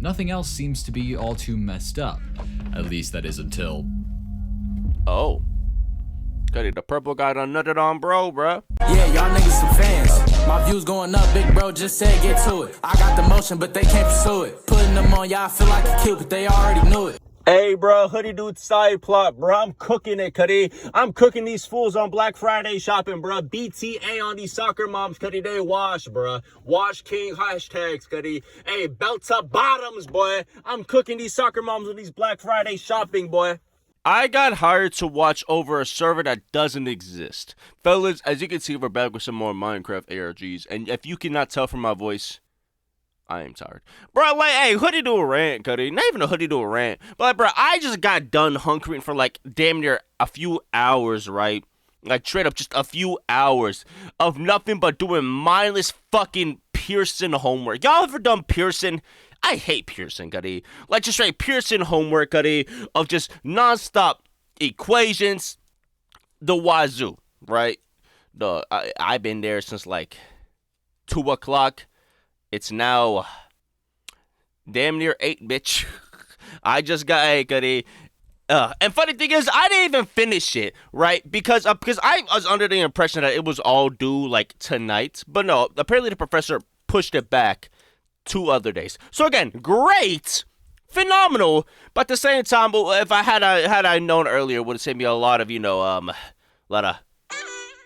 Nothing else seems to be all too messed up. At least that is until... Oh. Got it, the purple guy done nutted on bro, bruh. Yeah, y'all niggas some fans. My views going up, big bro just said get to it. I got the motion, but they can't pursue it. Putting them on y'all feel like a kid, but they already knew it. Hey, bro, Hoodie Dude side plot, bro. I'm cooking it, Cuddy. I'm cooking these fools on Black Friday shopping, bro. BTA on these soccer moms, Cuddy. They wash, bro. Wash King hashtags, Cuddy. Hey, belt up bottoms, boy. I'm cooking these soccer moms on these Black Friday shopping, boy. I got hired to watch over a server that doesn't exist. Fellas, as you can see, we're back with some more Minecraft ARGs. And if you cannot tell from my voice, I am tired. Bro, like, hey, Hoodie do a rant, Cuddy. Not even a Hoodie do a rant. But, like, bro, I just got done hunkering for, like, damn near a few hours, right? Like, straight up, just a few hours of nothing but doing mindless fucking Pearson homework. Y'all ever done Pearson? I hate Pearson, Cuddy. Like, just straight Pearson homework, Cuddy, of just nonstop equations. The wazoo, right? I've been there since, like, 2 o'clock. It's now damn near 8, bitch. I just got a Cuddy. And funny thing is, I didn't even finish it, right? Because I was under the impression that it was all due, like, tonight. But no, apparently the professor pushed it back 2 other days. So again, great, phenomenal. But at the same time, if I had I known earlier, it would have saved me a lot of, a lot of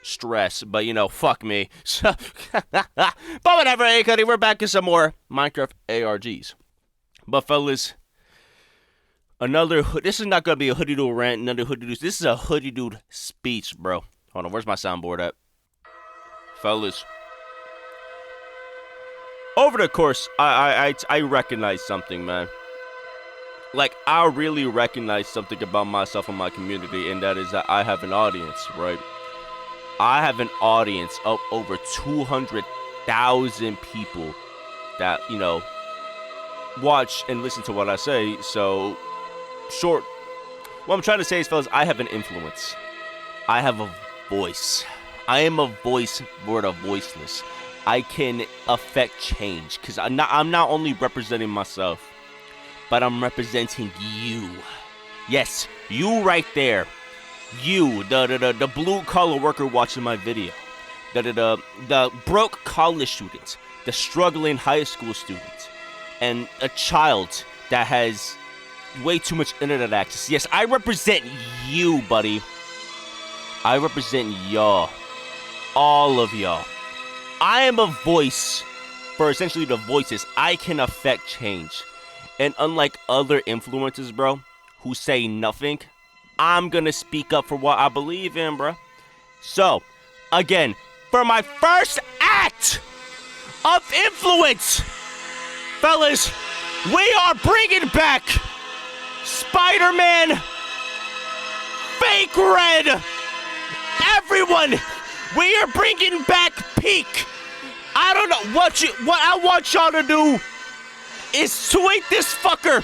stress, but fuck me. So, but whatever, hey, Cuddy, we're back in some more Minecraft ARGs. But fellas, this is not gonna be a Hoodie Dude rant, another Hoodie Dude. This is a Hoodie Dude speech, bro. Hold on, where's my soundboard at? Fellas, over the course, I recognize something, man. Like, I really recognize something about myself and my community, and that is that I have an audience, right? I have an audience of over 200,000 people that, watch and listen to what I say. So, what I'm trying to say is, fellas, I have an influence. I have a voice. I am a voice for the voiceless. I can affect change, because I'm not only representing myself, but I'm representing you. Yes, you right there. You, the blue-collar worker watching my video, the broke college student, the struggling high school student, and a child that has way too much internet access. Yes, I represent you, buddy. I represent y'all. All of y'all. I am a voice for essentially the voices. I can affect change. And unlike other influencers, bro, who say nothing, I'm gonna speak up for what I believe in, bro. So, again, for my first act of influence, fellas, we are bringing back Spider-Man Fake Red. Everyone, we are bringing back Peak. I don't know what I want y'all to do is tweet this fucker.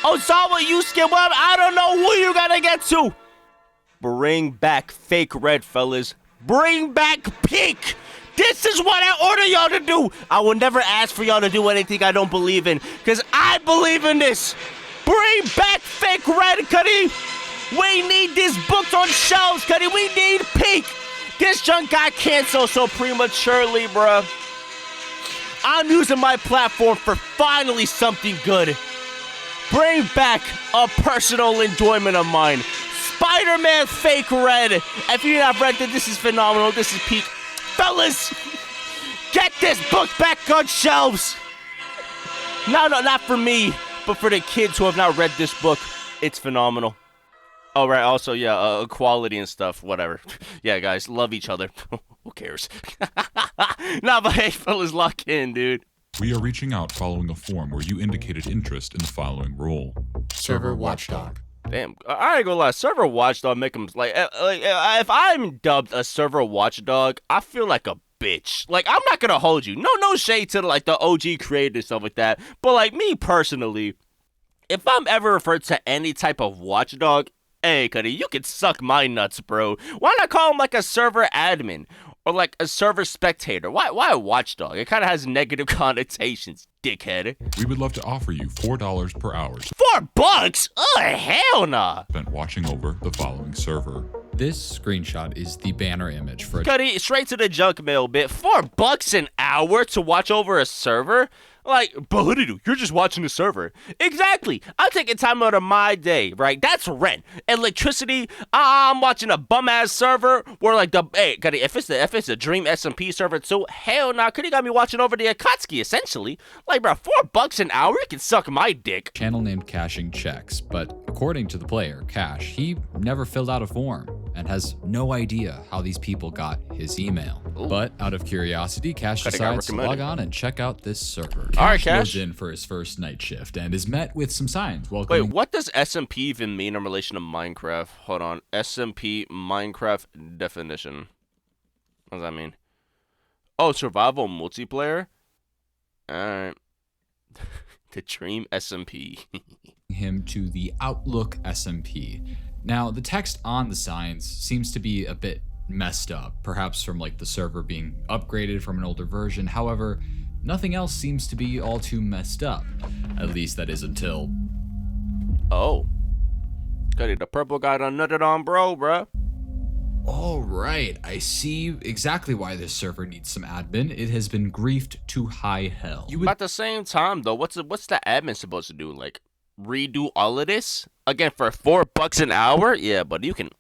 Ozawa Yusuke, well, I don't know who you gotta get to. Bring back Fake Red, fellas. Bring back Peak. This is what I order y'all to do. I will never ask for y'all to do anything I don't believe in, because I believe in this. Bring back Fake Red, Cuddy. We need these books on shelves, Cuddy. We need Peak. This junk got canceled so prematurely, bruh. I'm using my platform for finally something good. Bring back a personal enjoyment of mine. Spider-Man Fake Red. If you're not read it, this is phenomenal. This is peak. Fellas, get this book back on shelves. No, not for me, but for the kids who have not read this book. It's phenomenal. Oh, right. Also, yeah, equality and stuff. Whatever. Yeah, guys, love each other. Who cares? Nah, but hey, fellas, lock in, dude. We are reaching out following a form where you indicated interest in the following role. Server Watchdog. Damn, I ain't gonna lie. Server Watchdog make him like if I'm dubbed a Server Watchdog, I feel like a bitch. Like, I'm not gonna hold you. No shade to like the OG creators and stuff like that. But like me personally, if I'm ever referred to any type of watchdog, hey, Cuddy, you can suck my nuts, bro. Why not call him like a server admin? Or like a server spectator. Why a watchdog? It kind of has negative connotations. dickhead. We would love to offer you $4 per hour $4? Oh, hell nah. spent watching over the following server. This screenshot is the banner image for a Cuddy, straight to the junk mail bit. $4 an hour to watch over a server? Like, but what do you do? You're just watching the server. Exactly. I'm taking time out of my day, right? That's rent. Electricity. I'm watching a bum ass server where like hey, Cuddy, if it's a Dream SMP server too, hell nah. Cuddy got me watching over the Akatsuki essentially. Like, bro, $4 an hour? You can suck my dick. channel named Cashing Checks, but according to the player, Cash, he never filled out a form and has no idea how these people got his email. Ooh. But out of curiosity, Cash Cuddy got decides to log recommended. on and check out this server. All right, Cash. Goes in for his first night shift and is met with some signs Wait, welcoming what does SMP even mean in relation to Minecraft? Hold on. SMP Minecraft definition. What does that mean? Oh, survival multiplayer? Alright. The Dream SMP. him to the Outlook SMP. Now, the text on the signs seems to be a bit messed up, perhaps from like the server being upgraded from an older version. However, nothing else seems to be all too messed up. At least that is until Oh. Cuddy, the purple guy done nutted on bruh. all right, I see exactly why this server needs some admin. It has been griefed to high hell. You would But at the same time, though, what's the admin supposed to do? Like, redo all of this? Again, for $4 an hour? Yeah, but you can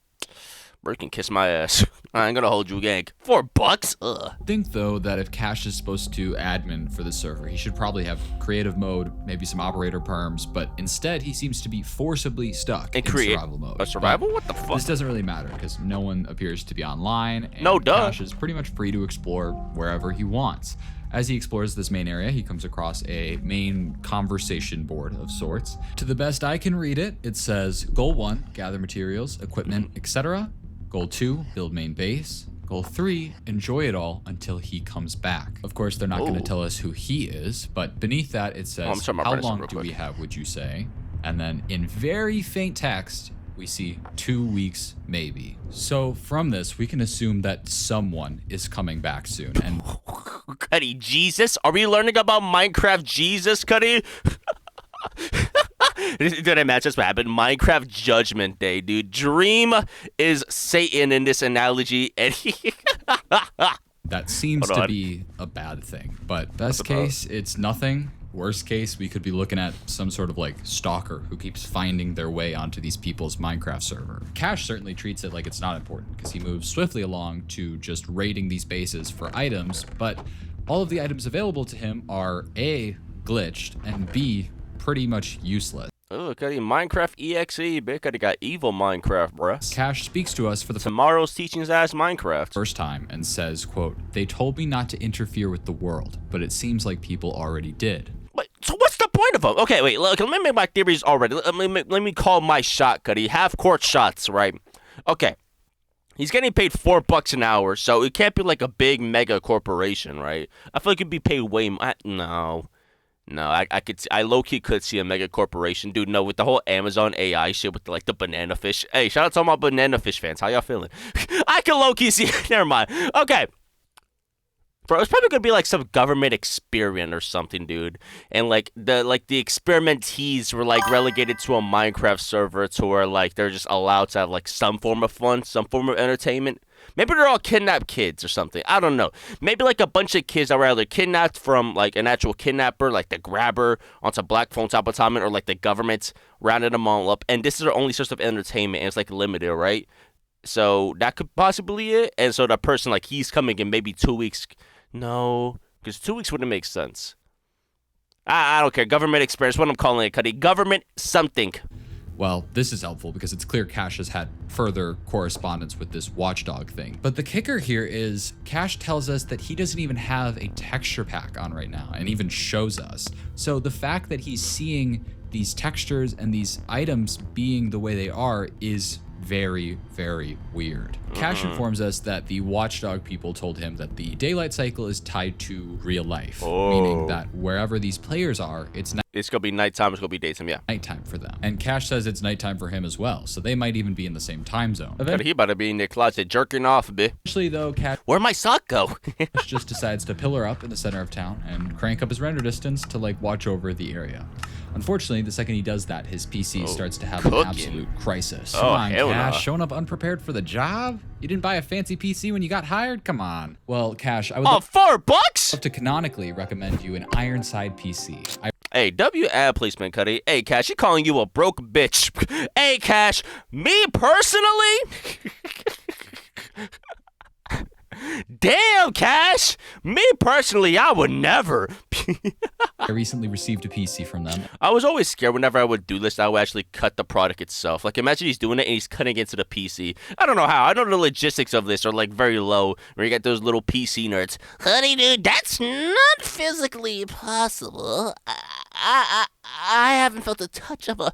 kiss my ass. I ain't gonna hold you, gang. $4? Ugh. think though that if Cash is supposed to admin for the server, he should probably have creative mode, maybe some operator perms, but instead he seems to be forcibly stuck in survival mode. A survival? But What the fuck? this doesn't really matter because no one appears to be online, and No, duh. Cash is pretty much free to explore wherever he wants. As he explores this main area, he comes across a main conversation board of sorts. To the best I can read it, it says, Goal 1, gather materials, equipment, etc. Goal 2, build main base. Goal 3, enjoy it all until he comes back. Of course, they're not going to Oh. tell us who he is, but beneath that it I'm says, sorry, my how brain is long real do quick. we have, would you say? And then in very faint text, we see 2 weeks, maybe. So from this, we can assume that someone is coming back soon. And Cuddy, Jesus? Are we learning about Minecraft Jesus, Cuddy? Did I match this what happened? Minecraft Judgment Day, dude. Dream is Satan in this analogy, and he... that seems Hold to on. be a bad thing. But best about? case, it's nothing. Worst case, we could be looking at some sort of like stalker who keeps finding their way onto these people's Minecraft server. Cash certainly treats it like it's not important because he moves swiftly along to just raiding these bases for items, but all of the items available to him are A, glitched, and B, pretty much useless. Oh, Cuddy, Minecraft EXE, bitch. Cuddy got evil Minecraft, bruh. Cash speaks to us for the Tomorrow's teachings as Minecraft. first time and says, quote, they told me not to interfere with the world, but it seems like people already did. Wait, so what's the point of them? Okay, wait, look, let me make my theories already. Let me call my shot, Cuddy. Half-court shots, right? Okay. He's getting paid $4 an hour, so it can't be like a big mega corporation, right? I feel like it'd be paid way more. No, I low-key could see a mega corporation. Dude, no, with the whole Amazon AI shit with the banana fish. Hey, shout out to all my banana fish fans. How y'all feeling? I can low-key see never mind. Okay. Bro, it's probably gonna be like some government experiment or something, dude. And the experimentees were relegated to a Minecraft server to where they're just allowed to have some form of fun, some form of entertainment. Maybe they're all kidnapped kids or something. I don't know. Maybe a bunch of kids that were either kidnapped from an actual kidnapper, like the grabber onto Black Phone Top Atomic, or the government rounded them all up. And this is their only source of entertainment, and it's limited, right? So that could possibly be it. And so the person he's coming in maybe 2 weeks. No, because 2 weeks wouldn't make sense. I don't care. Government experience, what I'm calling it, Cuddy. Government something. Well, this is helpful because it's clear Cash has had further correspondence with this watchdog thing. But the kicker here is Cash tells us that he doesn't even have a texture pack on right now and even shows us. So the fact that he's seeing these textures and these items being the way they are is very, very weird. Cash informs us that the watchdog people told him that the daylight cycle is tied to real life, meaning that wherever these players are, it's gonna be nighttime, it's gonna be daytime, yeah. nighttime for them. And Cash says it's nighttime for him as well, so they might even be in the same time zone. He better be in the closet jerking off, bitch. Eventually, though, Cash Where'd my sock go? just decides to pillar up in the center of town and crank up his render distance to like watch over the area. Unfortunately, the second he does that, his PC starts to have an absolute crisis. Come on, hell Cash, nah. showing up unprepared for the job? You didn't buy a fancy PC when you got hired? Come on. Well, Cash, I would Oh, $4? love to canonically recommend you an Ironside PC. Hey, W ad placement, Cuddy. Hey, Cash, he calling you a broke bitch. Hey, Cash, me personally? Damn, Cash! Me personally, I would never. I recently received a PC from them. I was always scared whenever I would do this, I would actually cut the product itself. Like, imagine he's doing it and he's cutting into the PC. I don't know how. I know the logistics of this are, like, very low, where you get those little PC nerds. Honey, dude, that's not physically possible. I haven't felt the touch of a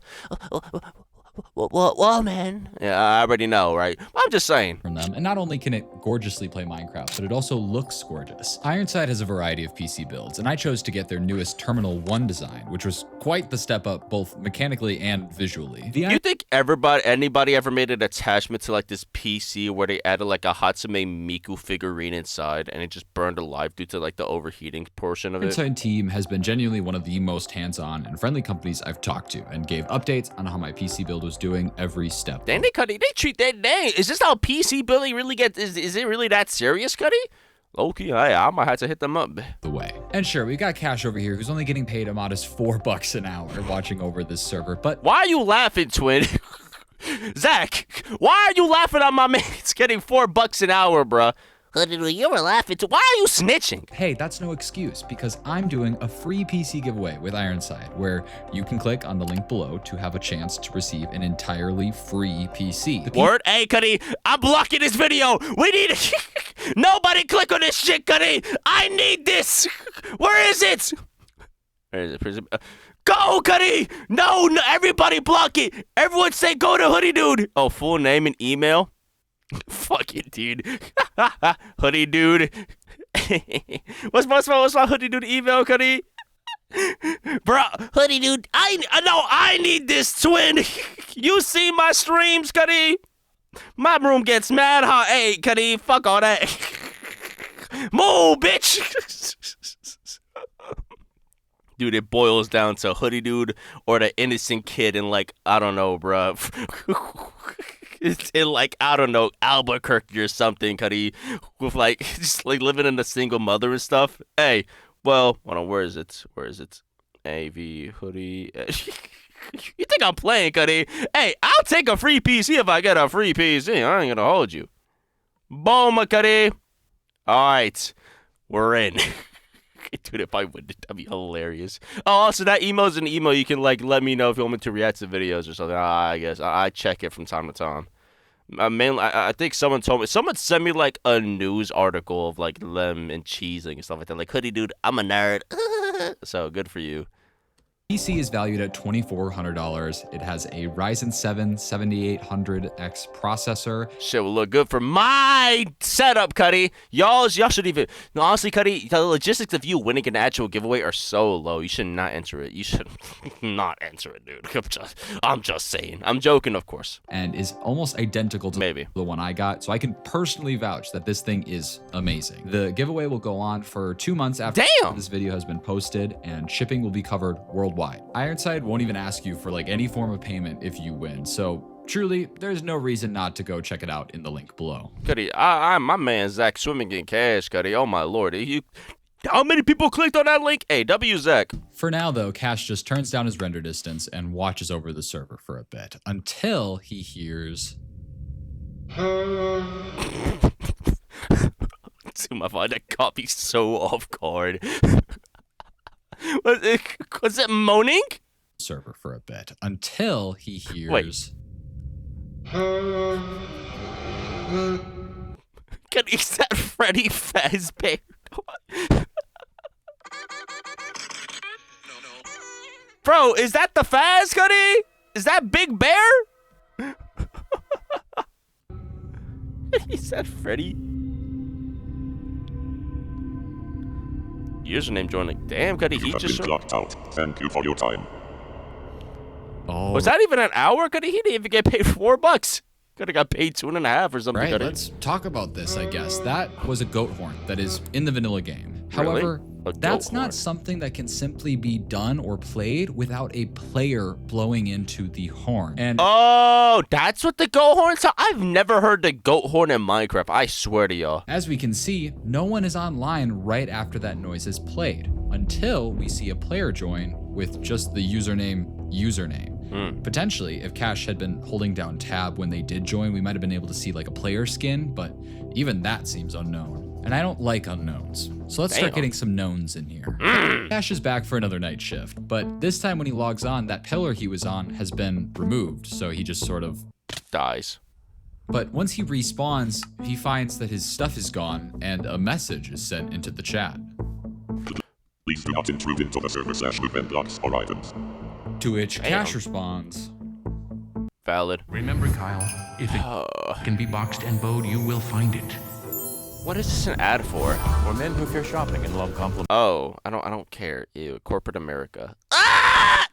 woman. Yeah, I already know, right? I'm just saying. From them, and not only can it gorgeously play Minecraft, but it also looks gorgeous. Ironside has a variety of PC builds, and I chose to get their newest Terminal 1 design, which was quite the step up both mechanically and visually. You think anybody ever made an attachment to like this PC where they added like a Hatsune Miku figurine inside and it just burned alive due to like the overheating portion of it? Ironside team has been genuinely one of the most hands-on and friendly companies I've talked to, and gave updates on how my PC build was doing every step. Dang, they treat that. Dang, is this how PC building really gets? Is it really that serious, Cuddy? Okay, I might have to hit them up. The way. And sure, we got Cash over here who's only getting paid a modest $4 an hour watching over this server, but why are you laughing, twin? Zach, why are you laughing at my man? It's getting $4 an hour, bruh. You were laughing too. Why are you snitching? Hey, that's no excuse, because I'm doing a free PC giveaway with Ironside, where you can click on the link below to have a chance to receive an entirely free PC. Word? Hey, Cuddy, I'm blocking this video. We need nobody click on this shit, Cuddy. I need this. Where is it? Where is it? Go, Cuddy! No, everybody block it. Everyone say go to Hoodie Dude. Oh, full name and email? Fuck it, dude. Hoodie Dude. what's my Hoodie Dude email, Cuddy? Bro, Hoodie Dude, I need this, twin. You see my streams, Cuddy? My room gets mad hot. Hey, Cuddy, fuck all that. Move, bitch. Dude, it boils down to Hoodie Dude or the innocent kid in, like, I don't know, bro. It's in, like, I don't know, Albuquerque or something, Cuddy, with, like, just, like, living in a single mother and stuff. Hey, well, hold on, where is it? AV Hoodie. You think I'm playing, Cuddy? Hey, I'll take a free PC if I get a free PC. I ain't gonna hold you. Boom, Cuddy. All right, we're in. Dude, if I would, that'd be hilarious. Oh, also, that email's an email. You can, like, let me know if you want me to react to videos or something. I guess. I check it from time to time. I think someone sent me, like, a news article of, like, them and cheesing and stuff like that. Like, Hoodie Dude, I'm a nerd. So, good for you. PC is valued at $2,400. It has a Ryzen 7 7800X processor. Shit will look good for my setup, Cuddy. Y'all should even. No, honestly, Cuddy, the logistics of you winning an actual giveaway are so low. You should not enter it. You should not enter it, dude. I'm just saying. I'm joking, of course. And is almost identical to Maybe the one I got, so I can personally vouch that this thing is amazing. The giveaway will go on for 2 months after this video has been posted, and shipping will be covered worldwide. Ironside won't even ask you for like any form of payment if you win, so truly, there's no reason not to go check it out in the link below. Cuddy, my man Zach swimming in cash, Cuddy. Oh my lord, how many people clicked on that link? Hey, W Zach. For now, though, Cash just turns down his render distance and watches over the server for a bit until he hears. Dude, my phone, that caught me so off guard. Was it moaning? Server for a bit until he hears. Wait. Is that Freddy Fazbear? Bro, is that the Faz, Cuddy? Is that Big Bear? He said Freddy. Username joining. Damn, Cuddy, he just showed. Locked out. Thank you for your time. Oh, Was that even an hour? Cuddy, he didn't even get paid $4. Could have got paid 2.5 or something. right, Cuddy. let's talk about this, I guess. That was a goat horn that is in the vanilla game. Really? However, A goat that's horn. not something that can simply be done or played without a player blowing into the horn. And Oh, that's what the goat horn sound. I've never heard the goat horn in Minecraft. I swear to y'all. as we can see, no one is online right after that noise is played until we see a player join with just the username. Potentially, if Cash had been holding down tab when they did join, we might have been able to see like a player skin, but even that seems unknown. And I don't like unknowns. So let's start Damn. getting some knowns in here. Cash is back for another night shift, but this time when he logs on, that pillar he was on has been removed, so he just sort of Dies. But once he respawns, he finds that his stuff is gone and a message is sent into the chat. Please do not intrude into the server/movement blocks or items. To which Damn. Cash responds, Valid. Remember, Kyle, if it can be boxed and bowed, you will find it. What is this an ad for? For men who fear shopping and love compliments. Oh, I don't care. Ew, corporate America. Ah!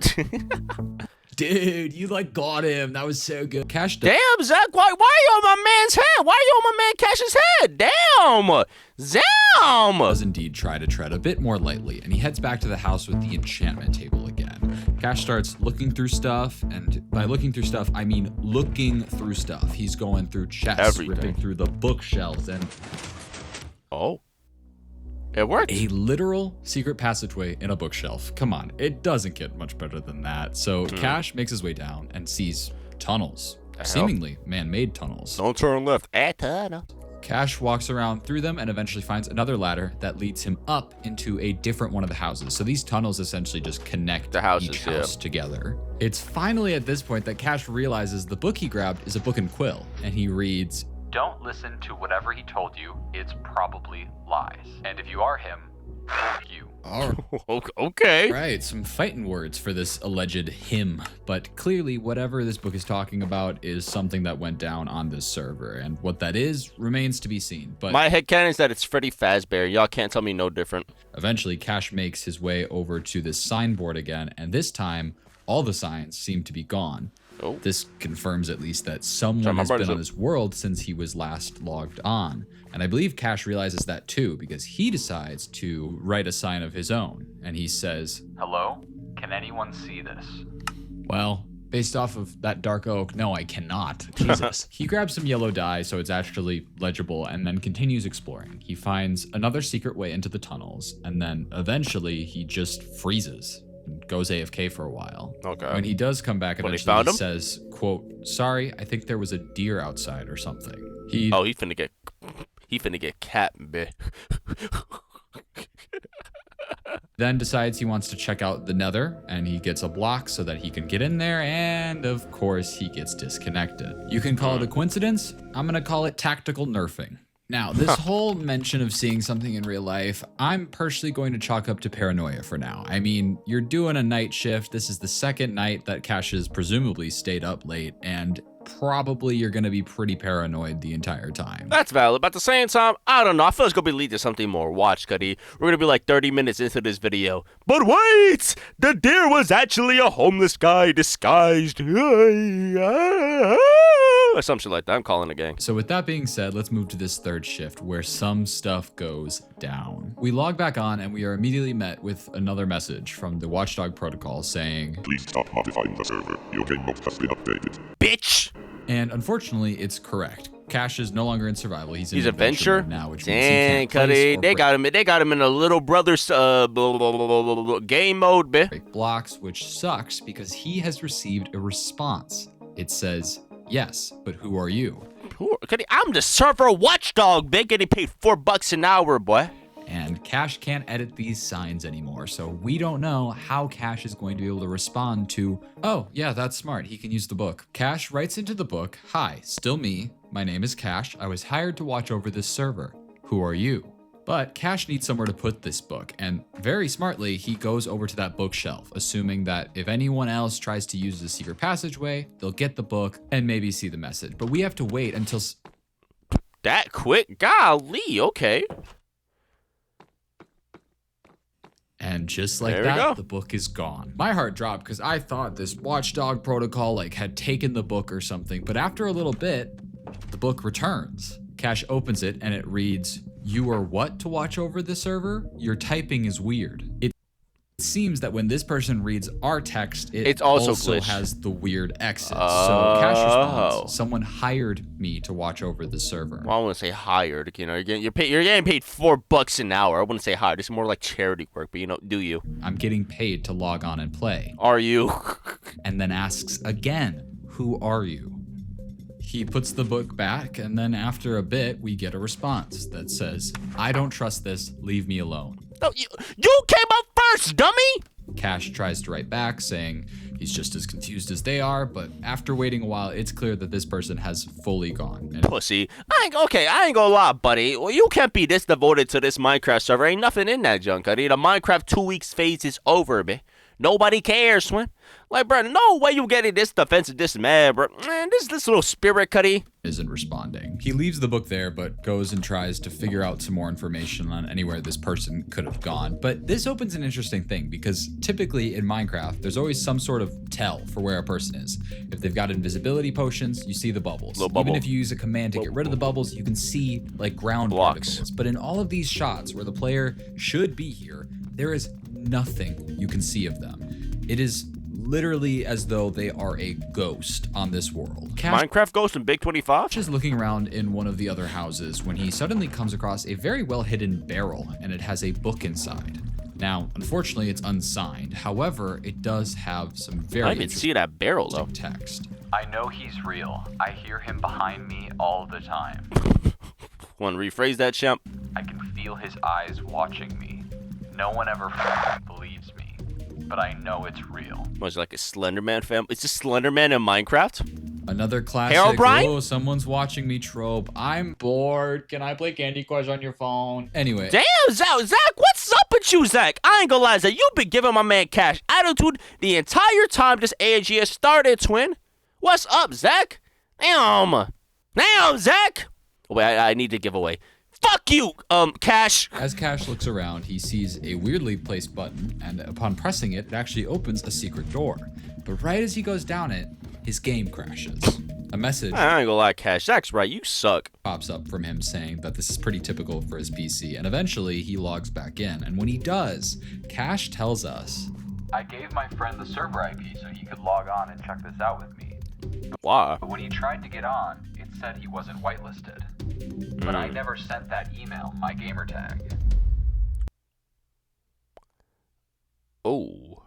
dude, you like got him. That was so good. Cash Damn, Zach, why are you on my man's head? Why are you on my man Cash's head? Damn! Zam! does indeed try to tread a bit more lightly, and he heads back to the house with the enchantment table again. Cash starts looking through stuff, and by looking through stuff, I mean looking through stuff. He's going through chests, Everything. ripping through the bookshelves, and Oh. It worked. a literal secret passageway in a bookshelf. Come on, it doesn't get much better than that. So Cash makes his way down and sees tunnels, hell? seemingly man-made tunnels. Don't turn left. Tunnel. Cash walks around through them and eventually finds another ladder that leads him up into a different one of the houses. So these tunnels essentially just connect The houses, each yeah. house together. It's finally at this point that Cash realizes the book he grabbed is a book and quill, and he reads, Don't listen to whatever he told you. It's probably lies. And if you are him, fuck you. all Okay. right, some fighting words for this alleged him. But clearly, whatever this book is talking about is something that went down on this server. And what that is remains to be seen. But My headcanon is that it's Freddy Fazbear. Y'all can't tell me no different. eventually, Cash makes his way over to this signboard again. And this time, all the signs seem to be gone. Oh. This confirms at least that someone Sorry, my has brother's been on up. this world since he was last logged on. And I believe Cash realizes that too, because he decides to write a sign of his own. And he says, Hello? Can anyone see this? well, based off of that dark oak, no, I cannot. Jesus. He grabs some yellow dye so it's actually legible and then continues exploring. He finds another secret way into the tunnels, and then eventually he just freezes and goes AFK for a while. Okay. When he does come back, When he eventually found he him? says, quote, sorry, I think there was a deer outside or something. He Oh, he finna get cat, bitch. then decides he wants to check out the nether, and he gets a block so that he can get in there, and of course he gets disconnected. You can call it a coincidence. I'm gonna call it tactical nerfing. Now, this whole mention of seeing something in real life, I'm personally going to chalk up to paranoia for now. I mean, you're doing a night shift. This is the second night that Cash has presumably stayed up late, and probably you're gonna be pretty paranoid the entire time. That's valid. But at the same time, I don't know. I feel it's gonna be lead to something more. Watch, Cuddy. We're gonna be like 30 minutes into this video. But wait! The deer was actually a homeless guy disguised. Or some shit like that. I'm calling a gang. So with that being said, let's move to this third shift where some stuff goes down. We log back on and we are immediately met with another message from the Watchdog protocol saying, Please stop modifying the server. Your game mode has been updated. Bitch! and unfortunately it's correct. Cash is no longer in survival. He's in He's adventure mode now, which means he Dang, can't place Cuddy. or They got him. They got him in a little brother's game mode, bitch. break blocks, which sucks because he has received a response. It says, yes, but who are you? Cuddy, I'm the server watchdog, bitch. Getting paid $4 an hour, boy. And Cash can't edit these signs anymore, so we don't know how Cash is going to be able to respond to, oh, yeah, that's smart, he can use the book. Cash writes into the book, hi, still me, my name is Cash, I was hired to watch over this server. Who are you? But Cash needs somewhere to put this book, and very smartly, he goes over to that bookshelf, assuming that if anyone else tries to use the secret passageway, they'll get the book and maybe see the message. But we have to wait until... That quick? Golly, okay. And just like There we go. that, the book is gone. My heart dropped because I thought this watchdog protocol like had taken the book or something. But after a little bit, the book returns. Cash opens it and it reads, "You are what to watch over the server? Your typing is weird." It seems that when this person reads our text, it also also glitched. has the weird X's. So Cash responds, "Someone hired me to watch over the server." Well, I wouldn't say hired. You know, you're getting paid $4 an hour. I wouldn't say hired. It's more like charity work. But you know, do you? I'm getting paid to log on and play. Are you? And then asks again, "Who are you?" He puts the book back, and then after a bit, we get a response that says, "I don't trust this, leave me alone." No, you came up first, dummy! Cash tries to write back, saying he's just as confused as they are, but after waiting a while, it's clear that this person has fully gone. And Pussy. I ain't gonna lie, buddy. Well, you can't be this devoted to this Minecraft server. Ain't nothing in that junk, buddy. The Minecraft 2 weeks phase is over, man. Nobody cares, Swin. Like, bro, no way you getting this defensive, this mad, bro. Man, this little spirit cutty. isn't responding. He leaves the book there, but goes and tries to figure out some more information on anywhere this person could have gone. But this opens an interesting thing, because typically in Minecraft, there's always some sort of tell for where a person is. If they've got invisibility potions, you see the bubbles. Even if you use a command to get rid of the bubbles, you can see like ground particles. But in all of these shots where the player should be here, there is nothing you can see of them. It is literally as though they are a ghost on this world. Minecraft Ghost in Big 25? Just looking around in one of the other houses when he suddenly comes across a very well hidden barrel, and it has a book inside. Now, unfortunately, it's unsigned. However, it does have some very I didn't see that barrel though. Text. I know he's real. I hear him behind me all the time. Want to rephrase that, champ? I can feel his eyes watching me. No one ever believes me, but I know it's real. Was like a Slenderman fam? Is this Slenderman in Minecraft? Another classic, oh, someone's watching me trope. I'm bored. Can I play Candy Crush on your phone? Anyway. Damn, Zach, what's up with you, Zach? I ain't gonna lie, Zach. You've been giving my man Cash attitude the entire time this AG has started, twin. What's up, Zach? Damn, Zach. Wait, I need to give away. Fuck you, Cash. As Cash looks around, he sees a weirdly placed button, and upon pressing it, it actually opens a secret door. But right as he goes down it, his game crashes. A message I ain't gonna lie, Cash. Zach's right, you suck. Pops up from him saying that this is pretty typical for his PC, and eventually he logs back in. And when he does, Cash tells us, I gave my friend the server IP so he could log on and check this out with me. Why? But when he tried to get on, it said he wasn't whitelisted. But I never sent that email, my gamer tag. Oh.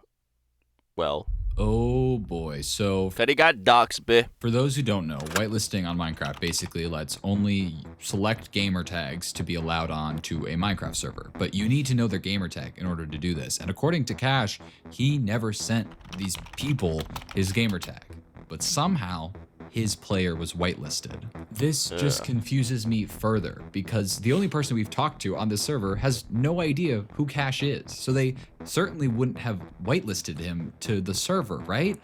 Well. oh boy. So Fetty got doxed, bitch. for those who don't know, whitelisting on Minecraft basically lets only select gamer tags to be allowed on to a Minecraft server. But you need to know their gamer tag in order to do this. And according to Cash, he never sent these people his gamer tag. But somehow, his player was whitelisted. This just confuses me further, because the only person we've talked to on this server has no idea who Cash is. So they certainly wouldn't have whitelisted him to the server, right?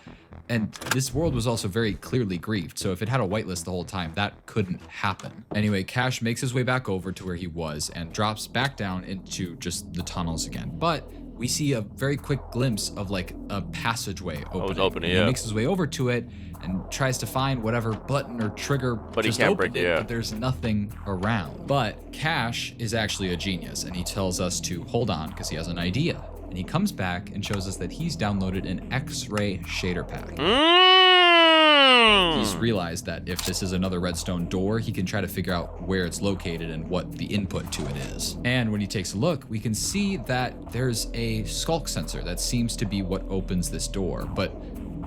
And this world was also very clearly griefed, so if it had a whitelist the whole time, that couldn't happen. Anyway, Cash makes his way back over to where he was and drops back down into just the tunnels again. But we see a very quick glimpse of like a passageway opening. Yeah. He makes his way over to it and tries to find whatever button or trigger But he just can't opened break it, it, yeah. but there's nothing around. But Cash is actually a genius, and he tells us to hold on because he has an idea. And he comes back and shows us that he's downloaded an X-ray shader pack. He's realized that if this is another redstone door, he can try to figure out where it's located and what the input to it is. And when he takes a look, we can see that there's a skulk sensor that seems to be what opens this door, but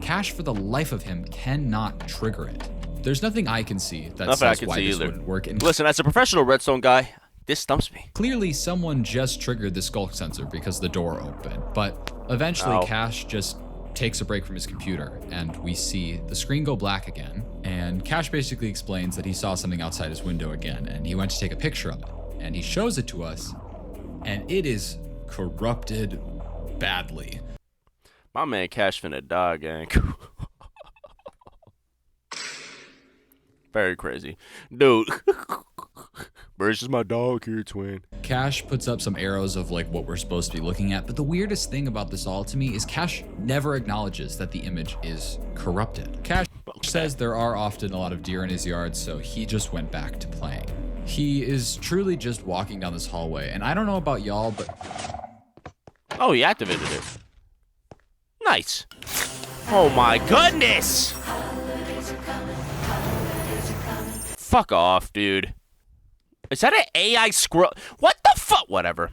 Cash, for the life of him, cannot trigger it. There's nothing I can see that Nothing I says can why see this either. wouldn't work. And Listen, as a professional redstone guy, this stumps me. clearly someone just triggered the skulk sensor because the door opened, but eventually Ow. Cash just takes a break from his computer, and we see the screen go black again, and Cash basically explains that he saw something outside his window again, and he went to take a picture of it, and he shows it to us, and it is corrupted badly. My man Cash finna die, gang. Very crazy. Dude. Versus my dog here, twin. Cash puts up some arrows of like what we're supposed to be looking at, but the weirdest thing about this all to me is Cash never acknowledges that the image is corrupted. Cash says there are often a lot of deer in his yard, so he just went back to playing. He is truly just walking down this hallway, and I don't know about y'all, but... Oh, he activated it. Nice. Oh my goodness! Fuck off, dude. Is that an AI squirrel? What the fuck? Whatever.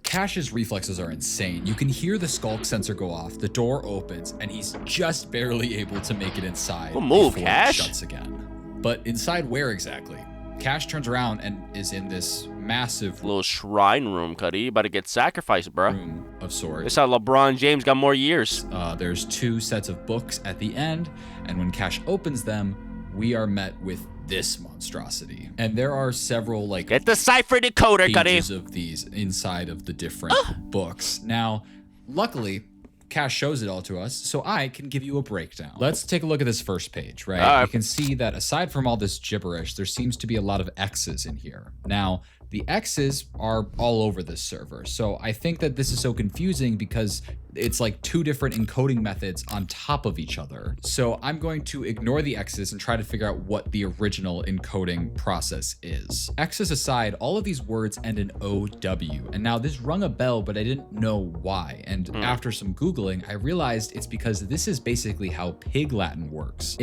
Cash's reflexes are insane. You can hear the skulk sensor go off, the door opens, and he's just barely able to make it inside Well, move, before Cash. it shuts again. But inside where exactly? Cash turns around and is in this massive Little shrine room, Cuddy. You about to get sacrificed, bro. room of sorts. This how LeBron James got more years. There's 2 sets of books at the end, and when Cash opens them, we are met with this monstrosity. And there are several like Get the cipher decoder, Cuddy. pages of these inside of the different books. Now, luckily, Cash shows it all to us, so I can give you a breakdown. Let's take a look at this first page, right? All right. You can see that aside from all this gibberish, there seems to be a lot of X's in here. Now, the X's are all over this server, so I think that this is so confusing because it's like 2 different encoding methods on top of each other. So I'm going to ignore the X's and try to figure out what the original encoding process is. X's aside, all of these words end in OW, and now this rung a bell, but I didn't know why. And after some Googling, I realized it's because this is basically how Pig Latin works.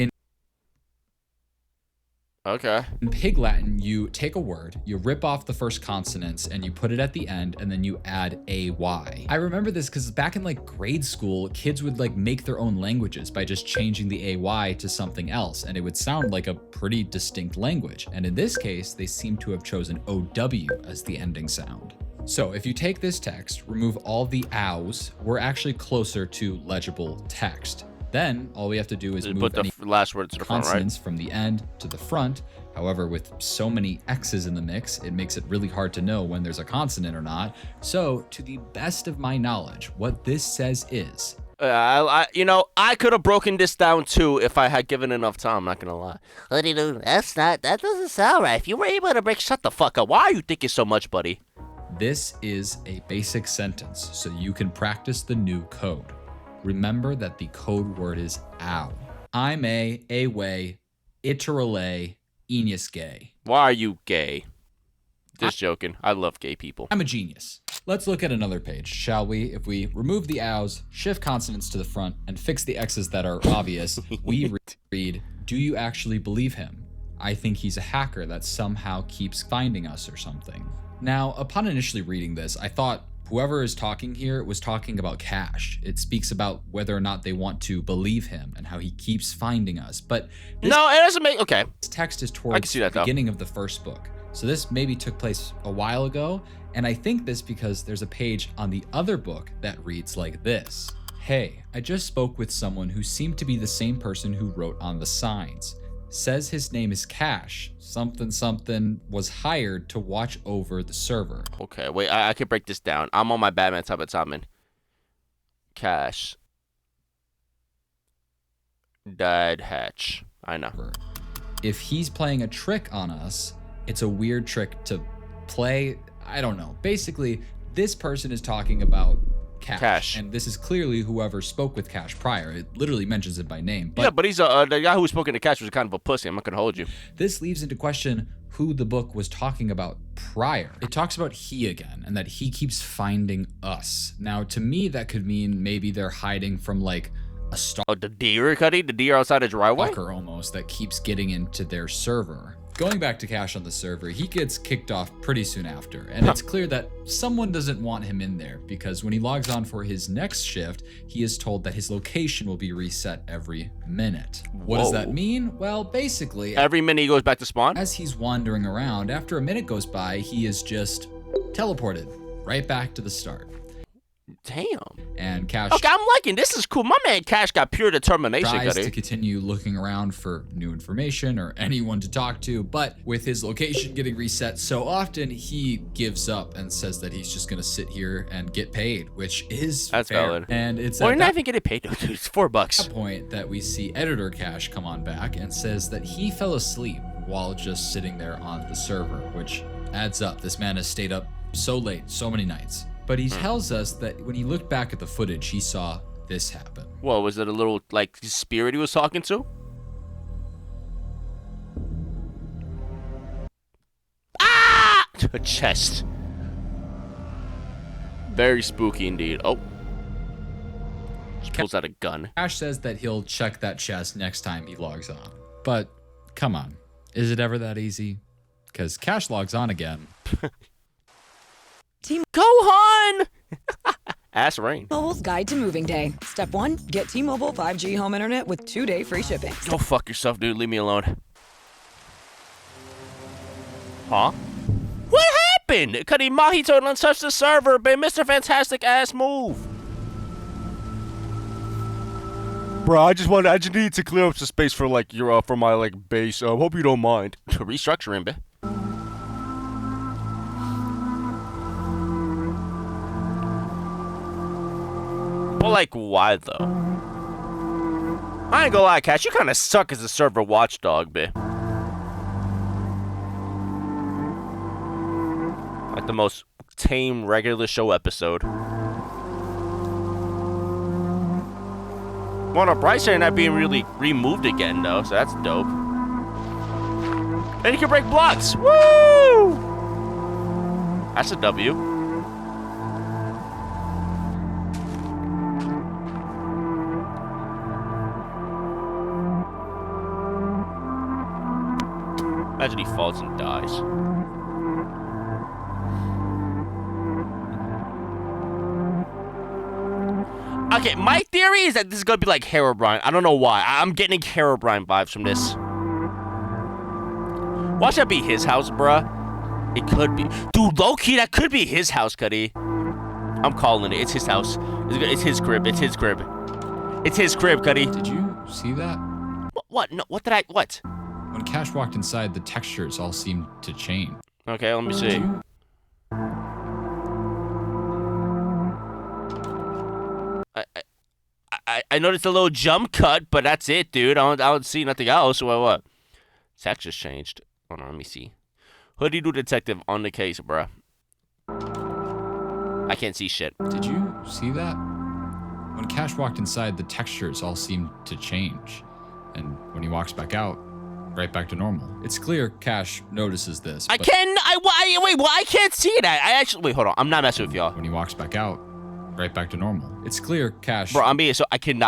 Okay. In Pig Latin, you take a word, you rip off the first consonants, and you put it at the end, and then you add AY. I remember this because back in like grade school, kids would like make their own languages by just changing the AY to something else, and it would sound like a pretty distinct language. And in this case, they seem to have chosen OW as the ending sound. So if you take this text, remove all the ows, we're actually closer to legible text. Then all we have to do is Just move put the any last word to the front, right? consonants from the end to the front. However, with so many X's in the mix, it makes it really hard to know when there's a consonant or not. So, to the best of my knowledge, what this says is... I could have broken this down too if I had given enough time. I'm not gonna lie. That doesn't sound right. If you were able to shut the fuck up. Why are you thinking so much, buddy? This is a basic sentence, so you can practice the new code. Remember that the code word is ow. I'm a way, iterale, Enos gay. Why are you gay? Just joking. I love gay people. I'm a genius. Let's look at another page, shall we? If we remove the ows, shift consonants to the front, and fix the X's that are obvious, we read, do you actually believe him? I think he's a hacker that somehow keeps finding us or something. Now, upon initially reading this, I thought whoever is talking here was talking about Cash. It speaks about whether or not they want to believe him and how he keeps finding us. But No, it doesn't make... Okay. this text is I can towards see the that, though. beginning of the first book. So this maybe took place a while ago, and I think this because there's a page on the other book that reads like this. Hey, I just spoke with someone who seemed to be the same person who wrote on the signs. Says his name is Cash. Something was hired to watch over the server. Okay, wait, I can break this down. I'm on my Batman type of timing. Cash. Dad Hatch. I know. If he's playing a trick on us, it's a weird trick to play. I don't know. Basically, this person is talking about Cash. And this is clearly whoever spoke with Cash prior. It literally mentions it by name. But yeah, but he's the guy who was spoken to Cash was kind of a pussy. I'm not gonna hold you. this leaves into question who the book was talking about prior. It talks about he again, and that he keeps finding us. Now, to me, that could mean maybe they're hiding from like a Oh, the deer, Cuddy? The deer outside his driveway? stalker almost that keeps getting into their server. Going back to Cash on the server, he gets kicked off pretty soon after, and it's clear that someone doesn't want him in there because when he logs on for his next shift, he is told that his location will be reset every minute. What does that mean? Well, basically, Every minute he goes back to spawn? as he's wandering around, after a minute goes by, he is just teleported right back to the start. Damn. And Cash Okay, I'm liking this. Is cool. My man Cash got pure determination, tries to Cuddy. continue looking around for new information or anyone to talk to, but with his location getting reset so often, he gives up and says that he's just gonna sit here and get paid, which is That's fair. valid. And it's Well, at you're not that even getting paid, dude. It's $4. point that we see editor Cash come on back and says that he fell asleep while just sitting there on the server, which adds up. This man has stayed up so late, so many nights. But he tells us that when he looked back at the footage, he saw this happen. Whoa, was it a little, like, spirit he was talking to? Ah! A chest. Very spooky indeed. Oh. Just pulls out a gun. Cash says that he'll check that chest next time he logs on. But come on, is it ever that easy? Because Cash logs on again. Team Gohan! Ass rain. Mobile's Guide to Moving Day. Step 1, get T-Mobile 5G home internet with 2-day free shipping. Go fuck yourself, dude. Leave me alone. Huh? What happened? Cuddy Mahito untouched the server, but Mr. Fantastic ass move. Bro, I just need to clear up some space for like for my like base. Hope you don't mind. Restructuring, bit. But like, why though? I ain't gonna lie, Cash. You kind of suck as a server watchdog, bit. Like the most tame regular show episode. Well, no, Bryce ain't not being really removed again, though, so that's dope. And you can break blocks. Woo! That's a W. Imagine he falls and dies. Okay, my theory is that this is gonna be like Herobrine. I don't know why. I'm getting Herobrine vibes from this. Watch that be his house, bruh. It could be. Dude, low-key, that could be his house, Cuddy. I'm calling it. It's his house. It's his crib. It's his crib. It's his crib, Cuddy. Did you see that? What? No, what did I... What? When Cash walked inside, the textures all seemed to change. Okay, let me see. I noticed a little jump cut, but that's it, dude. I don't see nothing else. What? Textures changed. Hold on, let me see. Hoodie do detective on the case, bruh. I can't see shit. Did you see that? When Cash walked inside, the textures all seemed to change. And when he walks back out, right back to normal. It's clear Cash notices this. Wait, I can't see that. Wait, hold on. I'm not messing with y'all. When he walks back out, right back to normal. It's clear Cash... Bro, I'm being so... I can't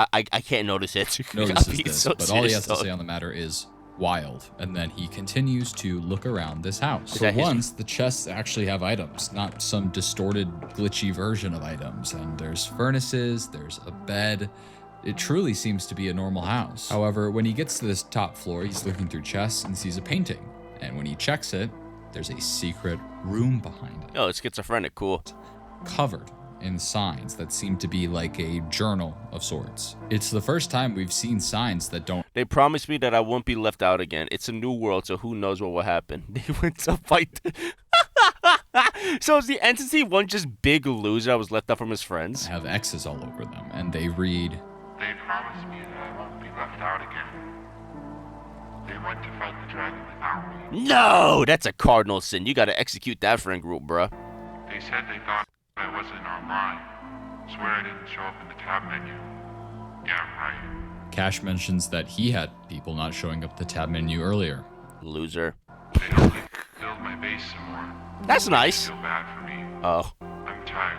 notice it. Notices this, but all he has to say on the matter is wild. And then he continues to look around this house. For once, the chests actually have items, not some distorted, glitchy version of items. And there's furnaces, there's a bed. It truly seems to be a normal house. However, when he gets to this top floor, he's looking through chests and sees a painting. And when he checks it, there's a secret room behind it. Oh, it's schizophrenic. Cool. Covered in signs that seem to be like a journal of sorts. It's the first time we've seen signs that don't... They promised me that I won't be left out again. It's a new world, so who knows what will happen. They went to fight... So is the entity one just big loser that was left out from his friends? Have X's all over them, and they read... They promised me that I won't be left out again. They went to fight the dragon without me. No! That's a cardinal sin. You gotta execute that friend group, bruh. They said they thought I wasn't online. Swear I didn't show up in the tab menu. Yeah, right. Cash mentions that he had people not showing up the tab menu earlier. Loser. They only build my base some more. That's nice. I feel bad for me. Oh. I'm tired.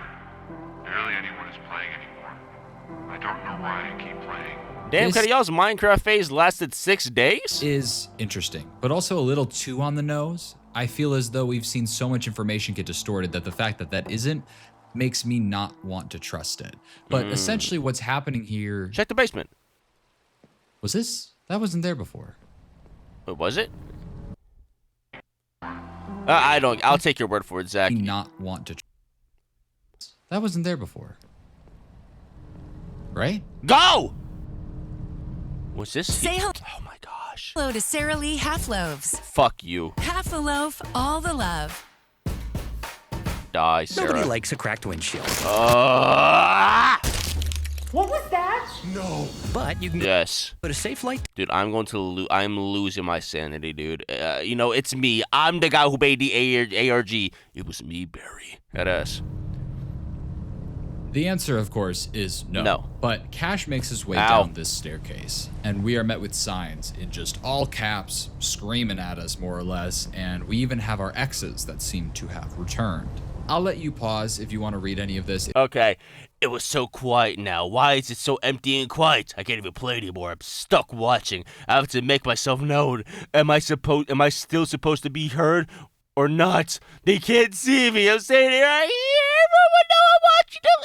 Barely anyone is playing anymore. I don't know why I keep playing. Damn, Cuddy, y'all's Minecraft phase lasted 6 days? Is interesting, but also a little too on the nose. I feel as though we've seen so much information get distorted that the fact that that isn't makes me not want to trust it. But essentially what's happening here... Check the basement. Was this? That wasn't there before. Wait, was it? I don't... I'll take your word for it, Zach. Not want to... That wasn't there before. Right? Go! What's this? Say hello. Oh my gosh. Hello to Sara Lee Half Loaves. Fuck you. Half a loaf, all the love. Die, Sarah. Nobody likes a cracked windshield. What was that? No. But you can Yes. go to safe like. Dude, I'm going to I'm losing my sanity, dude. You know, it's me. I'm the guy who made the ARG. It was me, Barry. That ass. The answer, of course, is no. No. But Cash makes his way Ow. down this staircase, and we are met with signs in just all caps, screaming at us more or less, and we even have our X's that seem to have returned. I'll let you pause if you want to read any of this. Okay. It was so quiet now. Why is it so empty and quiet? I can't even play anymore. I'm stuck watching. I have to make myself known. Am I still supposed to be heard or not? They can't see me. I'm saying it right here. Everyone know I'm watching them.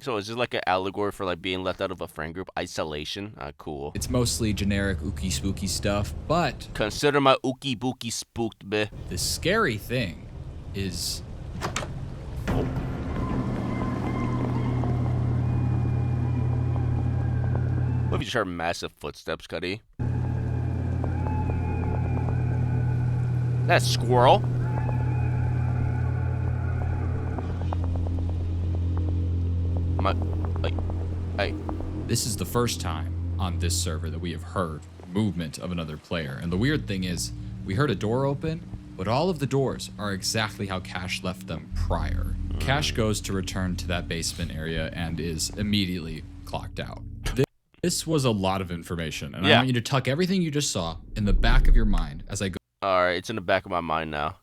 So is this like an allegory for like being left out of a friend group? Isolation? Cool. It's mostly generic ookie spooky stuff, but Consider my ookie bookie spooked, beh. the scary thing is What if you just heard massive footsteps, Cuddy? That's a squirrel. Hey. this is the first time on this server that we have heard movement of another player. And the weird thing is, we heard a door open, but all of the doors are exactly how Cash left them prior. Cash goes to return to that basement area and is immediately clocked out. This was a lot of information, and I want you to tuck everything you just saw in the back of your mind as I go. Alright, it's in the back of my mind now.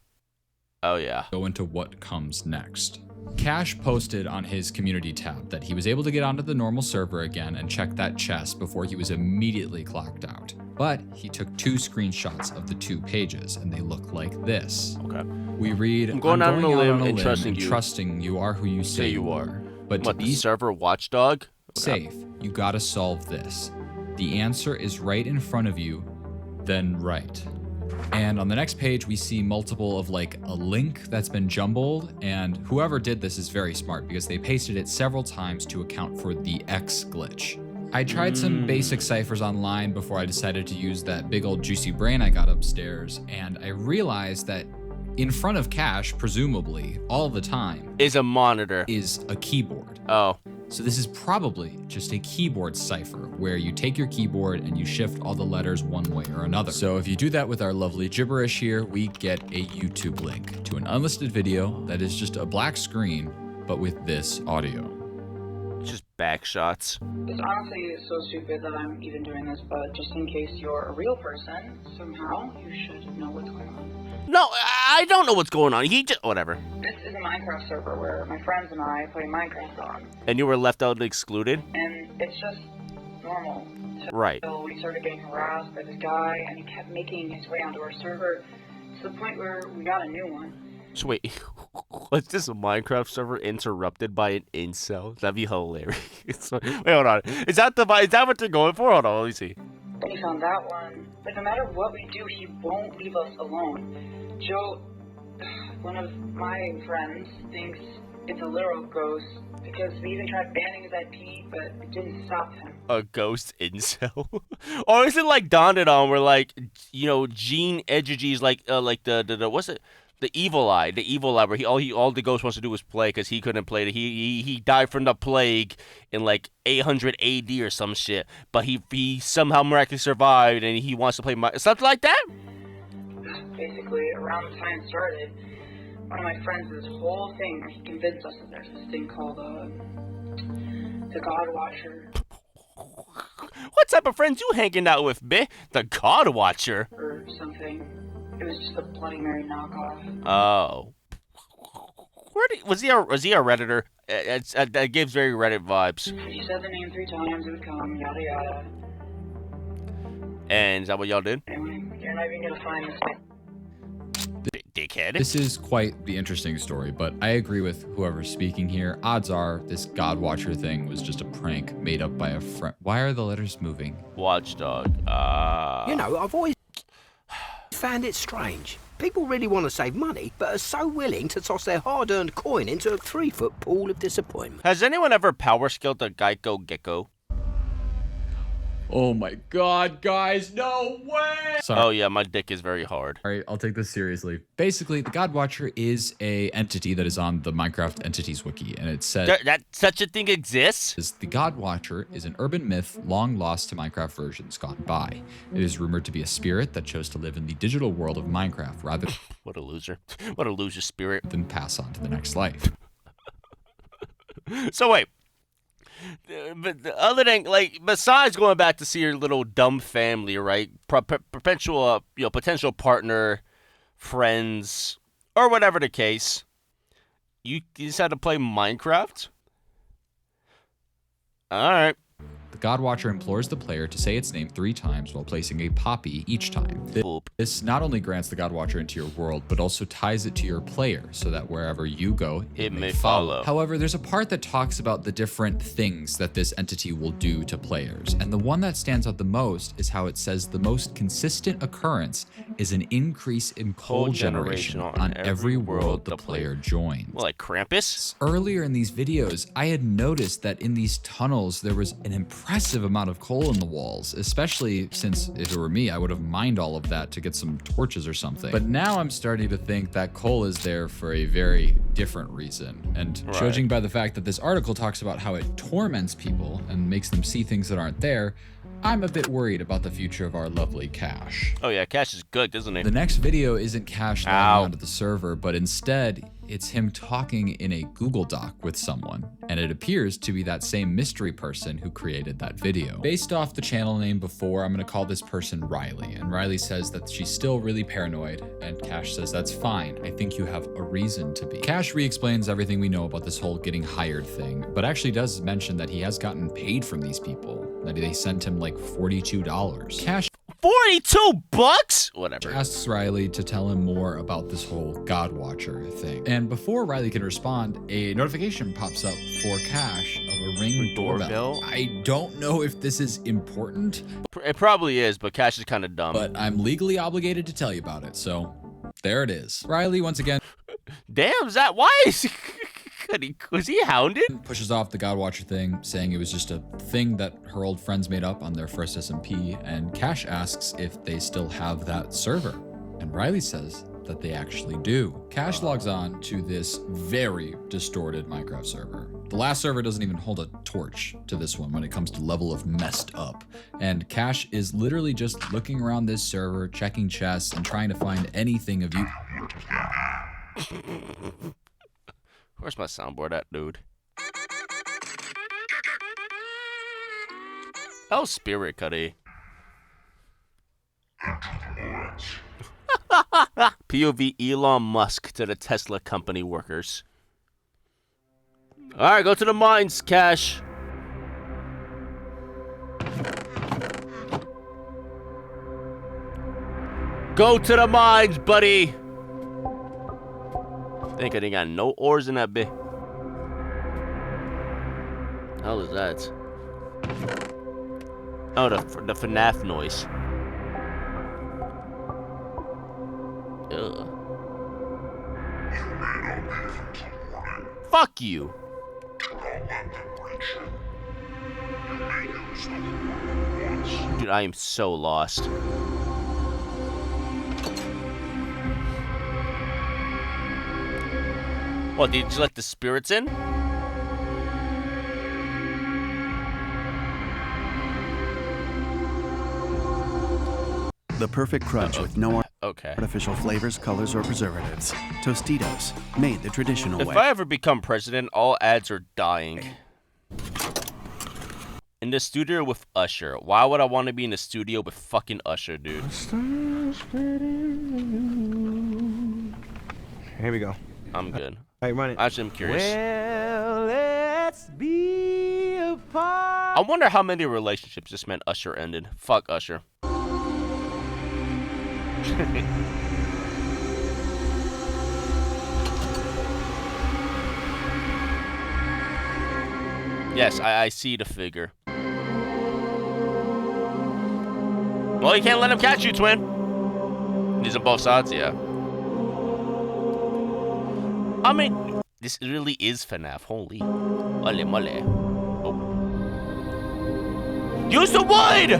Oh yeah. Go into what comes next. Cash posted on his community tab that he was able to get onto the normal server again and check that chest before he was immediately clocked out. But he took 2 screenshots of the 2 pages, and they look like this. Okay. We read, I'm going out on a limb and trusting you. Trusting you are who you say you are. But what, the server watchdog? Safe, you gotta solve this. The answer is right in front of you, then right. And on the next page, we see multiple of like a link that's been jumbled, and whoever did this is very smart because they pasted it several times to account for the X glitch. I tried some basic ciphers online before I decided to use that big old juicy brain I got upstairs, and I realized that in front of Cash, presumably, all the time, is a monitor. Is a keyboard. Oh. So this is probably just a keyboard cipher where you take your keyboard and you shift all the letters one way or another. So if you do that with our lovely gibberish here, we get a YouTube link to an unlisted video that is just a black screen, but with this audio. Just back shots. It's honestly so stupid that I'm even doing this, but just in case you're a real person, somehow you should know what's going on. No, I don't know what's going on. He just whatever. This is a Minecraft server where my friends and I play Minecraft on. And you were left out and excluded? And it's just normal. Right. So we started getting harassed by this guy, and he kept making his way onto our server to the point where we got a new one. So wait, was this a Minecraft server interrupted by an incel? That'd be hilarious. Wait, hold on. Is that what they're going for? Hold on, let me see. Then he found that one. But no matter what we do, he won't leave us alone. Joe, one of my friends, thinks it's a literal ghost because we even tried banning his IP, but it didn't stop him. A ghost incel? Or is it like Dawn and On where like, you know, Gene Edgergy's like the what's it? The evil eye where all the ghost wants to do is play because he couldn't play. He died from the plague in like 800 AD or some shit, but he somehow miraculously survived and he wants to play something like that. Basically, around the time it started, one of my friends did this whole thing where he convinced us that there's this thing called the God Watcher. What type of friends you hanging out with, bitch? The God Watcher? Or something. It was just a Bloody Mary knockoff. Oh. Was he a Redditor? That gives very Reddit vibes. If you said the name 3 times, it would come, yada yada. And is that what y'all did? Anyway, you're not even gonna find this dickhead. This is quite the interesting story, but I agree with whoever's speaking here. Odds are this God Watcher thing was just a prank made up by a friend. Why are the letters moving? Watchdog. You know, I've always found it strange. People really want to save money, but are so willing to toss their hard-earned coin into a 3-foot pool of disappointment. Has anyone ever power skilled a Geico Gecko? Oh my god, guys, no way! Sorry. Oh yeah, my dick is very hard. All right, I'll take this seriously. Basically, the God Watcher is a entity that is on the Minecraft Entities Wiki, and it says That such a thing exists? the God Watcher is an urban myth long lost to Minecraft versions gone by. It is rumored to be a spirit that chose to live in the digital world of Minecraft rather What a loser. What a loser spirit. than pass on to the next life. So wait. But other than, like, besides going back to see your little dumb family, right? Potential, potential partner, friends, or whatever the case, you decided to play Minecraft? All right. The God Watcher implores the player to say its name 3 times while placing a poppy each time. This not only grants the God Watcher into your world, but also ties it to your player so that wherever you go, it may follow. However, there's a part that talks about the different things that this entity will do to players. And the one that stands out the most is how it says the most consistent occurrence is an increase in coal generation on every world the player joins. Well, like Krampus? Earlier in these videos, I had noticed that in these tunnels, there was an impressive amount of coal in the walls, especially since if it were me, I would have mined all of that to get some torches or something. But now I'm starting to think that coal is there for a very different reason. And judging by the fact that this article talks about how it torments people and makes them see things that aren't there, I'm a bit worried about the future of our lovely Cash. Oh yeah, Cash is good, isn't he? The next video isn't Cash logging onto the server, but instead, it's him talking in a Google Doc with someone, and it appears to be that same mystery person who created that video. Based off the channel name before, I'm gonna call this person Riley, and Riley says that she's still really paranoid, and Cash says that's fine, I think you have a reason to be. Cash re-explains everything we know about this whole getting hired thing, but actually does mention that he has gotten paid from these people, that they sent him like $42. Cash $42? Whatever. Asks Riley to tell him more about this whole God Watcher thing. And before Riley can respond, a notification pops up for Cash of a Ring doorbell. I don't know if this is important. It probably is, but Cash is kind of dumb. But I'm legally obligated to tell you about it, so there it is. Riley, once again. Damn, Zach, why is he... Was he hounded? Pushes off the God Watcher thing, saying it was just a thing that her old friends made up on their first SMP, and Cash asks if they still have that server. And Riley says that they actually do. Cash logs on to this very distorted Minecraft server. The last server doesn't even hold a torch to this one when it comes to level of messed up. And Cash is literally just looking around this server, checking chests, and trying to find anything of you. Where's my soundboard at, dude? Oh, Spirit Cuddy. POV Elon Musk to the Tesla company workers. Alright, go to the mines, Cash. Go to the mines, buddy. Think I didn't got no ores in that bit. Hell is that? Oh, the FNAF noise. Ugh. Fuck you. Dude, I am so lost. What, did you let the spirits in? The perfect crunch with no Okay. artificial flavors, colors, or preservatives. Tostitos, made the traditional If way. I ever become president, all ads are dying. In the studio with Usher. Why would I want to be in the studio with fucking Usher, dude? Here we go. I'm good. Hey, run it. Actually, I'm curious. Well, let's be apart. I wonder how many relationships this man Usher ended. Fuck Usher. Yes, I see the figure. Well, you can't let him catch you, twin. He's on both sides, yeah. I mean, this really is FNAF. Holy. Mole, mole. Oh. Use the wood!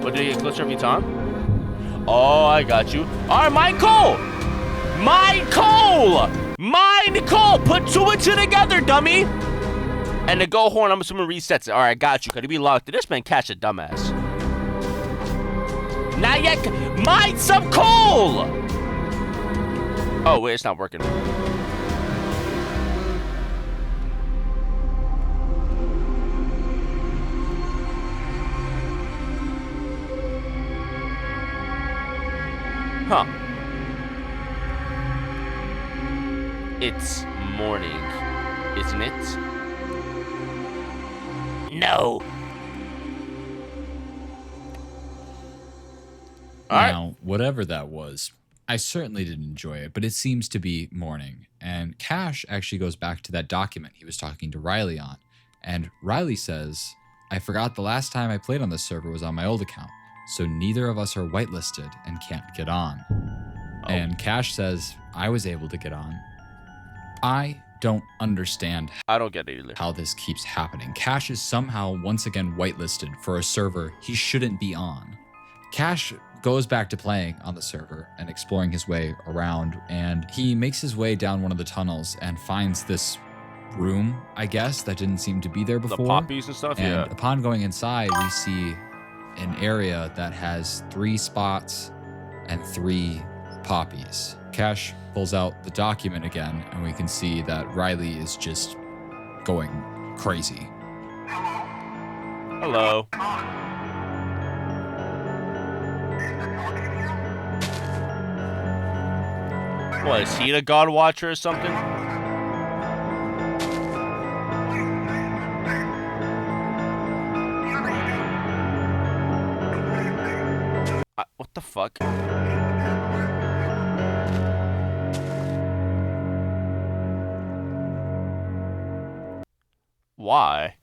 What, do you get closer every time? Oh, I got you. All right, Michael! Put two and two together, dummy! And the go horn, I'm assuming, resets it. All right, got you. Could he be locked? This man catch a dumbass. Not yet. Mine some coal! Oh, wait, it's not working. Huh. It's morning, isn't it? No. Now, whatever that was, I certainly didn't enjoy it, but it seems to be morning. And Cash actually goes back to that document he was talking to Riley on. And Riley says, I forgot the last time I played on this server was on my old account, so neither of us are whitelisted and can't get on. And Cash says, I was able to get on. I don't understand I don't get it either. How this keeps happening. Cash is somehow once again whitelisted for a server he shouldn't be on. Cash goes back to playing on the server and exploring his way around, and he makes his way down one of the tunnels and finds this room, I guess, that didn't seem to be there before. The poppies and stuff, yeah. Upon going inside, we see an area that has 3 spots and 3 poppies. Cash pulls out the document again, and we can see that Riley is just going crazy. Hello. What, is he the God Watcher or something? What the fuck? Why?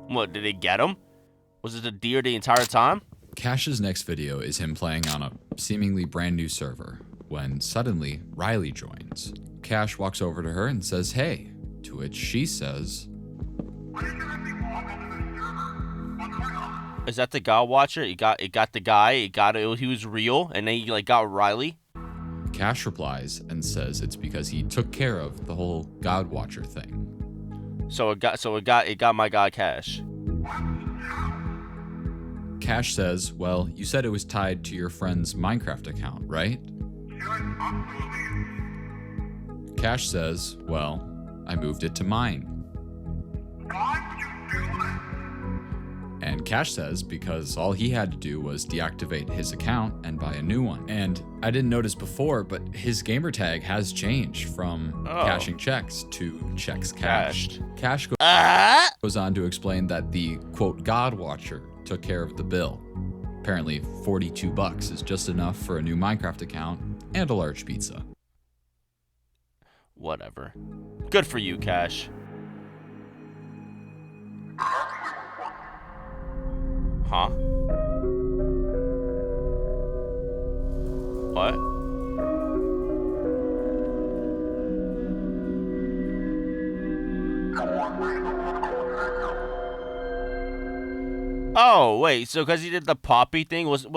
What, did they get him? Was it a deer the entire time? Cash's next video is him playing on a seemingly brand new server, when suddenly Riley joins. Cash walks over to her and says, hey, to which she says, is that the God Watcher? It got the guy, he was real, and then he like got Riley? Cash replies and says it's because he took care of the whole God Watcher thing. So it got my guy Cash. Cash says, well, you said it was tied to your friend's Minecraft account, right? Cash says, well, I moved it to mine. And Cash says because all he had to do was deactivate his account and buy a new one. And I didn't notice before, but his gamer tag has changed from cashing checks to checks cashed. Cash goes on to explain that the, quote, God Watcher took care of the bill. Apparently $42 is just enough for a new Minecraft account and a large pizza. Whatever. Good for you, Cash. Huh? What? Oh, wait, so because he did the poppy thing, was the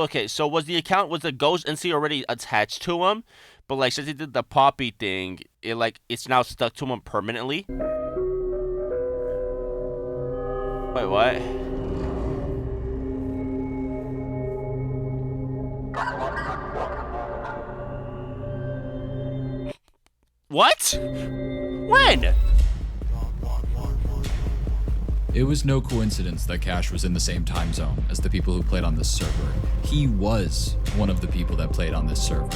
Ghost NC already attached to him? But like, since he did the poppy thing, it's now stuck to him permanently? Wait, what? What? When? It was no coincidence that Cash was in the same time zone as the people who played on this server. He was one of the people that played on this server.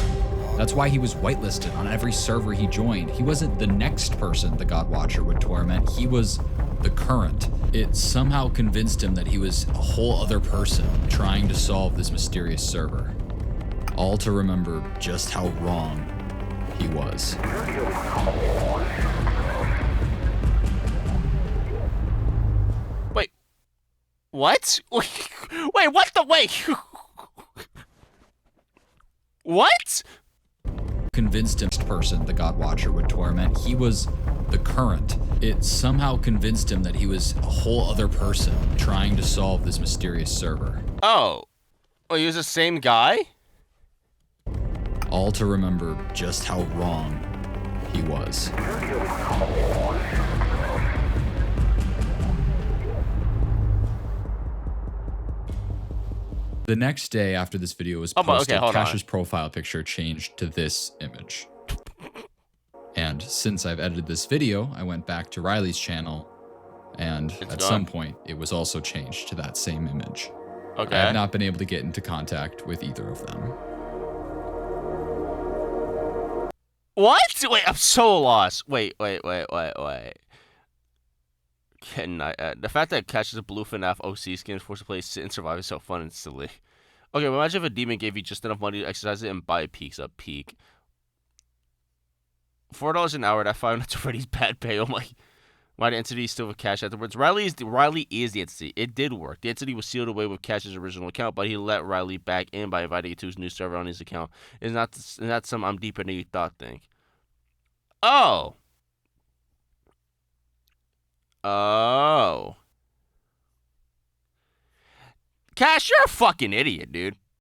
That's why he was whitelisted on every server he joined. He wasn't the next person the God Watcher would torment. He was the current. It somehow convinced him that he was a whole other person trying to solve this mysterious server. All to remember just how wrong he was. Wait. What? Wait, what the wait? What? convinced him person the God Watcher would torment. He was the current. It somehow convinced him that he was a whole other person trying to solve this mysterious server. Oh. Oh, he was the same guy? All to remember just how wrong he was. The next day after this video was posted, Cash's profile picture changed to this image. And since I've edited this video, I went back to Riley's channel, and at some point, it was also changed to that same image. Okay. I have not been able to get into contact with either of them. What? Wait, I'm so lost. Wait. Can I, the fact that Cash is a blue FNAF OC skin is forced to play Sit and Survive is so fun and silly. Okay, well, imagine if a demon gave you just enough money to exercise it and buy peaks up peak. $4 an hour, that $5 already bad pay. Oh my. Why the entity is still with Cash afterwards? Riley is the entity. It did work. The entity was sealed away with Cash's original account, but he let Riley back in by inviting you to his new server on his account. It's not some I'm deeper than you thought thing. Oh. Oh. Cash, you're a fucking idiot, dude.